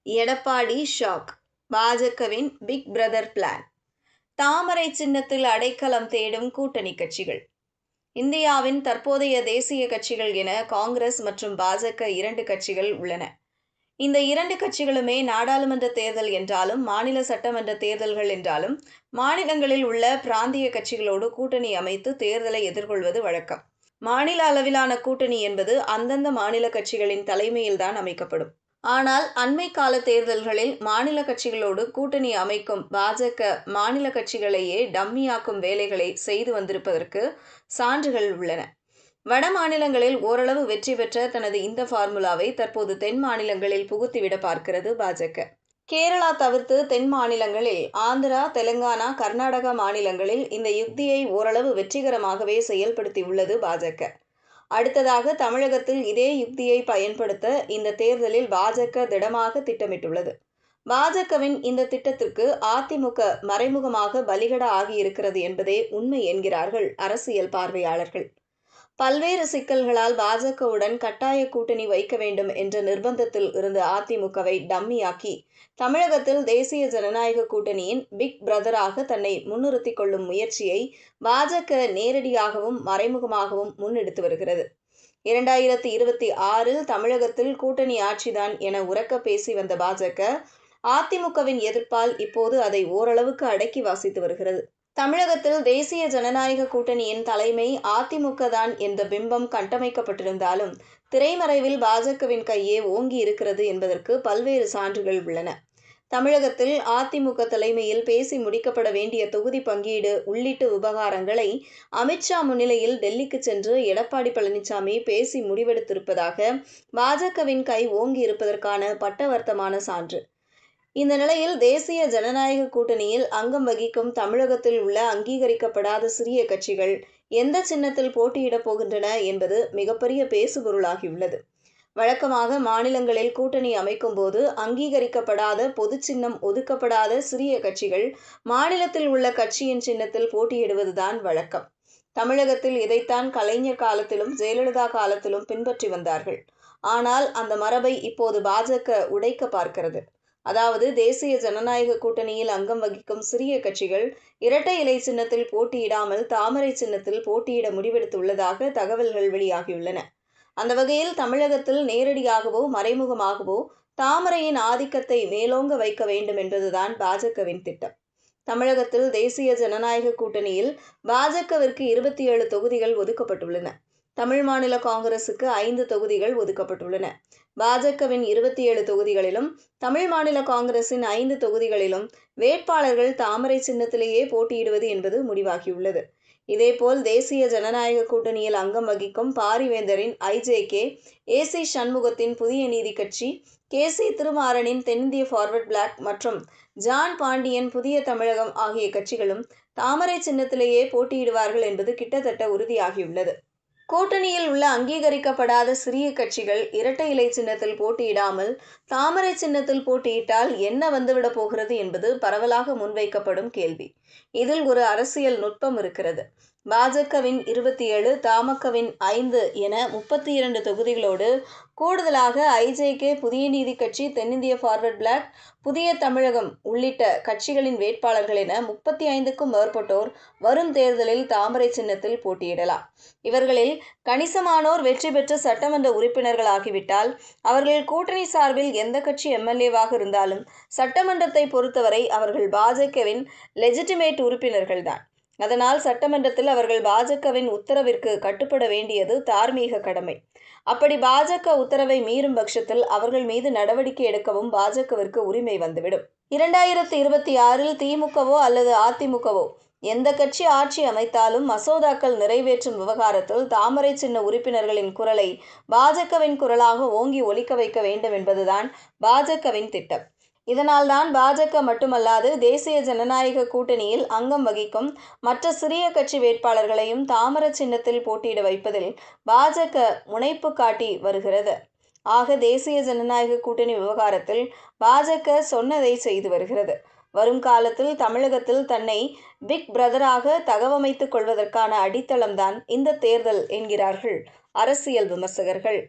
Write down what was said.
Edappadi shock. பாஜகவின் big brother plan. தாமரை சின்னத்தில் அடைக்கலம் தேடும் கூட்டணி கட்சிகள். இந்தியாவின் தற்போதைய தேசிய கட்சிகள் என காங்கிரஸ் மற்றும் பாஜக 2 கட்சிகள் உள்ளன. இந்த 2 கட்சிகளுமே நாடாளுமன்ற தேர்தல் என்றாலும், மாநில சட்டமன்ற தேர்தல்கள் என்றாலும், மாநிலங்களில் உள்ள பிராந்திய கட்சிகளோடு கூட்டணி அமைத்து தேர்தலை எதிர்கொள்வது வழக்கம். மாநில அளவிலான கூட்டணி என்பது அந்தந்த மாநில கட்சிகளின் தலைமையில்தான் அமைக்கப்படும். ஆனால் அண்மை கால தேர்தல்களில் மாநில கட்சிகளோடு கூட்டணி அமைக்கும் பாஜக மாநில கட்சிகளையே டம்மியாக்கும் வேலைகளை செய்து வந்திருப்பதற்கு சான்றுகள் உள்ளன. வட மாநிலங்களில் ஓரளவு வெற்றி பெற்ற தனது இந்த ஃபார்முலாவை தற்போது தென் மாநிலங்களில் புகுத்திவிட பார்க்கிறது பாஜக. கேரளா தவிர்த்து தென் மாநிலங்களில் ஆந்திரா, தெலுங்கானா, கர்நாடகா மாநிலங்களில் இந்த யுக்தியை ஓரளவு வெற்றிகரமாகவே செயல்படுத்தியுள்ளது பாஜக. அடுத்ததாக தமிழகத்தில் இதே யுக்தியை பயன்படுத்த இந்த தேர்தலில் பாஜக திடமாக திட்டமிட்டுள்ளது. பாஜகவின் இந்த திட்டத்திற்கு அதிமுக மறைமுகமாக பலிகடா ஆகியிருக்கிறது என்பதே உண்மை என்கிறார்கள் அரசியல் பார்வையாளர்கள். பல்வேறு சிக்கல்களால் பாஜகவுடன் கட்டாய கூட்டணி வைக்க வேண்டும் என்ற நிர்பந்தத்தில் இருந்த அதிமுகவை டம்மியாக்கி தமிழகத்தில் தேசிய ஜனநாயக கூட்டணியின் பிக் பிரதராக தன்னை முன்னிறுத்திக் கொள்ளும் முயற்சியை பாஜக நேரடியாகவும் மறைமுகமாகவும் முன்னெடுத்து வருகிறது. 2026 தமிழகத்தில் கூட்டணி ஆட்சிதான் என உரக்க பேசி வந்த பாஜக அதிமுகவின் எதிர்ப்பால் இப்போது அதை ஓரளவுக்கு அடக்கி வாசித்து வருகிறது. தமிழகத்தில் தேசிய ஜனநாயக கூட்டணியின் தலைமை அதிமுக தான் என்ற பிம்பம் கட்டமைக்கப்பட்டிருந்தாலும் திரைமறைவில் பாஜகவின் கையே ஓங்கி இருக்கிறது என்பதற்கு பல்வேறு சான்றுகள் உள்ளன. தமிழகத்தில் அதிமுக தலைமையில் பேசி முடிக்கப்பட வேண்டிய தொகுதி பங்கீடு உள்ளிட்ட விவகாரங்களை அமித்ஷா முன்னிலையில் டெல்லிக்கு சென்று எடப்பாடி பழனிசாமி பேசி முடிவெடுத்திருப்பதாக பாஜகவின் கை ஓங்கி இருப்பதற்கான பட்டவர்த்தமான சான்று. இந்த நிலையில் தேசிய ஜனநாயக கூட்டணியில் அங்கம் வகிக்கும் தமிழகத்தில் உள்ள அங்கீகரிக்கப்படாத சிறிய கட்சிகள் எந்த சின்னத்தில் போட்டியிடப் போகின்றன என்பது மிகப்பெரிய பேசுபொருளாகியுள்ளது. வழக்கமாக மாநிலங்களில் கூட்டணி அமைக்கும் போது அங்கீகரிக்கப்படாத பொது சின்னம் ஒதுக்கப்படாத சிறிய கட்சிகள் மாநிலத்தில் உள்ள கட்சியின் சின்னத்தில் போட்டியிடுவதுதான் வழக்கம். தமிழகத்தில் இதைத்தான் கலைஞர் காலத்திலும் ஜெயலலிதா காலத்திலும் பின்பற்றி வந்தார்கள். ஆனால் அந்த மரபை இப்போது பாஜக உடைக்க பார்க்கிறது. அதாவது தேசிய ஜனநாயக கூட்டணியில் அங்கம் வகிக்கும் சிறிய கட்சிகள் இரட்டை இலை சின்னத்தில் போட்டியிடாமல் தாமரை சின்னத்தில் போட்டியிட முடிவெடுத்துள்ளதாக தகவல்கள் வெளியாகியுள்ளன. அந்த வகையில் தமிழகத்தில் நேரடியாகவோ மறைமுகமாகவோ தாமரையின் ஆதிக்கத்தை மேலோங்க வைக்க வேண்டும் என்பதுதான் பாஜகவின் திட்டம். தமிழகத்தில் தேசிய ஜனநாயக கூட்டணியில் பாஜகவிற்கு 27 தொகுதிகள் ஒதுக்கப்பட்டுள்ளன. தமிழ் மாநில காங்கிரசுக்கு 5 தொகுதிகள் ஒதுக்கப்பட்டுள்ளன. பாஜகவின் 27 தொகுதிகளிலும் தமிழ் மாநில காங்கிரசின் 5 தொகுதிகளிலும் வேட்பாளர்கள் தாமரை சின்னத்திலேயே போட்டியிடுவது என்பது முடிவாகியுள்ளது. இதேபோல் தேசிய ஜனநாயக கூட்டணியில் அங்கம் வகிக்கும் பாரிவேந்தரின் ஐஜேகே, ஏசி சண்முகத்தின் புதிய நீதி கட்சி, கேசி திருமாறனின் தென்னிந்திய ஃபார்வர்ட் பிளாக் மற்றும் ஜான் பாண்டியன் புதிய தமிழகம் ஆகிய கட்சிகளும் தாமரை சின்னத்திலேயே போட்டியிடுவார்கள் என்பது கிட்டத்தட்ட உறுதியாகியுள்ளது. கூட்டணியில் உள்ள அங்கீகரிக்கப்படாத சிறிய கட்சிகள் இரட்டை இலை சின்னத்தில் போட்டியிடாமல் தாமரை சின்னத்தில் போட்டியிட்டால் என்ன வந்துவிடப் போகிறது என்பது பரவலாக முன்வைக்கப்படும் கேள்வி. இதில் ஒரு அரசியல் நுட்பம் இருக்கிறது. பாஜகவின் 27, தமாகவின் 5 என 32 தொகுதிகளோடு கூடுதலாக ஐஜேகே, புதிய நீதி கட்சி, தென்னிந்திய ஃபார்வர்ட் பிளாக், புதிய தமிழகம் உள்ளிட்ட கட்சிகளின் வேட்பாளர்கள் என 35க்கும் மேற்பட்டோர் வரும் தேர்தலில் தாமரை சின்னத்தில் போட்டியிடலாம். இவர்களில் கணிசமானோர் வெற்றி பெற்ற சட்டமன்ற உறுப்பினர்கள் ஆகிவிட்டால் அவர்கள் கூட்டணி சார்பில் எந்த கட்சி எம்எல்ஏவாக இருந்தாலும் சட்டமன்றத்தை பொறுத்தவரை அவர்கள் பாஜகவின் லெஜிட்டிமேட் உறுப்பினர்கள்தான். அதனால் சட்டமன்றத்தில் அவர்கள் பாஜகவின் உத்தரவிற்கு கட்டுப்பட வேண்டியது தார்மீக கடமை. அப்படி பாஜக உத்தரவை மீறும் பட்சத்தில் அவர்கள் மீது நடவடிக்கை எடுக்கவும் பாஜகவிற்கு உரிமை வந்துவிடும். 2026 திமுகவோ அல்லது அதிமுகவோ எந்த கட்சி ஆட்சி அமைத்தாலும் மசோதாக்கள் நிறைவேற்றும் விவகாரத்தில் தாமரை சின்ன உறுப்பினர்களின் குரலை பாஜகவின் குரலாக ஓங்கி ஒலிக்க வைக்க வேண்டும் என்பதுதான் பாஜகவின் திட்டம். இதனால்தான் பாஜக மட்டுமல்லாது தேசிய ஜனநாயக கூட்டணியில் அங்கம் வகிக்கும் மற்ற சிறிய கட்சி வேட்பாளர்களையும் தாமரை சின்னத்தில் போட்டியிட வைப்பதில் பாஜக முனைப்பு காட்டி வருகிறது. ஆக தேசிய ஜனநாயக கூட்டணி விவகாரத்தில் பாஜக சொன்னதை செய்து வருகிறது. வரும் காலத்தில் தமிழகத்தில் தன்னை பிக் பிரதராக தகவமைத்துக் கொள்வதற்கான அடித்தளம்தான் இந்த தேர்தல் என்கிறார்கள் அரசியல் விமர்சகர்கள்.